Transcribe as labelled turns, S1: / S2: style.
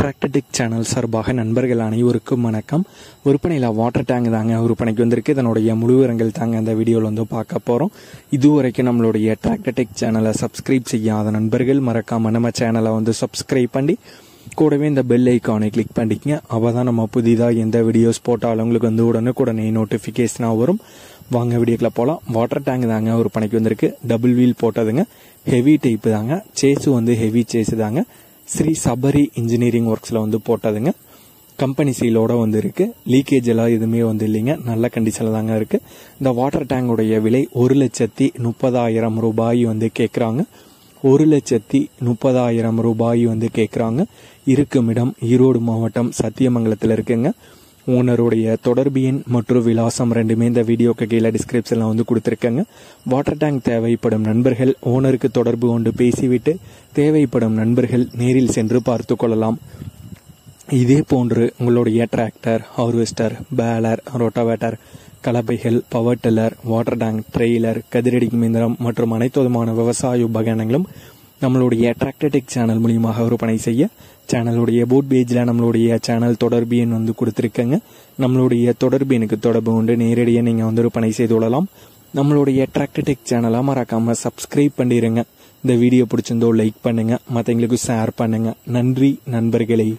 S1: Tractor Tech channel சார்பாக நண்பர்கள் அனைவருக்கும் வணக்கம். விற்பனையில் வாட்டர் டேங்க் தாங்க விற்பனைக்கு வந்திருக்கு. இதனுடைய முழு விவரங்கள் தாங்க இந்த வீடியோவில் வந்து பார்க்க போகிறோம். இதுவரைக்கும் நம்மளுடைய டிராக்டர்டெக் சேனலை சப்ஸ்கிரைப் செய்யாத நண்பர்கள் மறக்காமல் நம்ம சேனலை வந்து சப்ஸ்கிரைப் பண்ணி கூடவே இந்த பெல் ஐக்கானை கிளிக் பண்ணிக்கங்க. அப்போ தான் நம்ம புதிதாக எந்த வீடியோஸ் போட்டாலும் உங்களுக்கு வந்து உடனே நோட்டிஃபிகேஷனாக வரும். வாங்க வீடியோக்கில் போகலாம். வாட்டர் டேங்க் தாங்க விற்பனைக்கு வந்திருக்கு. டபுள் வீல் போட்டதுங்க, ஹெவி டைப்பு தாங்க. சேஸு வந்து ஹெவி சேஸு தாங்க. ஸ்ரீ சபரி இன்ஜினியரிங் ஒர்க்ஸில் வந்து போட்டதுங்க. கம்பெனி சீலோட வந்து இருக்கு. லீக்கேஜ் எல்லாம் எதுவுமே வந்து இல்லைங்க, நல்ல கண்டிஷனில் தாங்க இருக்கு. இந்த வாட்டர் டேங்குடைய விலை 1,30,000 ரூபாய் வந்து கேட்குறாங்க. 1,30,000 ரூபாய் வந்து கேட்குறாங்க. இருக்கும் இடம் ஈரோடு மாவட்டம் சத்தியமங்கலத்தில் இருக்குங்க. ஓனருடைய தொடர்பு எண் மற்றும் விலாசம் ரெண்டுமே இந்த வீடியோக்கு கீழே டிஸ்கிரிப்ஷனில் வந்து கொடுத்துருக்கேங்க. வாட்டர் டேங்க் தேவைப்படும் நண்பர்கள் ஓனருக்கு தொடர்பு கொண்டு பேசிவிட்டு தேவைப்படும் நண்பர்கள் நேரில் சென்று பார்த்து கொள்ளலாம். இதே போன்று உங்களுடைய டிராக்டர், ஹார்வெஸ்டர், பேலர், ரோட்டாவேட்டர், கலப்பைகள், power tiller, water tank, trailer, கதிரடிக்கும் இயந்திரம் மற்றும் அனைத்து விதமான விவசாய உபகரணங்களும் நம்மளுடைய டிராக்டர்டெக் சேனல் மூலியமாக விற்பனை செய்ய சேனலுடைய போட் பேஜில் நம்மளுடைய சேனல் தொடர்பு எண் வந்து கொடுத்துருக்கேங்க. நம்மளுடைய தொடர்பு எனக்கு தொடர்பு கொண்டு நேரடியாக நீங்கள் வந்து விற்பனை செய்து கொள்ளலாம். நம்மளுடைய டிராக்டர்டெக் சேனலை மறக்காமல் சப்ஸ்கிரைப் பண்ணிடுங்க. இந்த வீடியோ பிடிச்சிருந்தோ லைக் பண்ணுங்கள், மற்றவங்களுக்கு ஷேர் பண்ணுங்கள். நன்றி நண்பர்களே.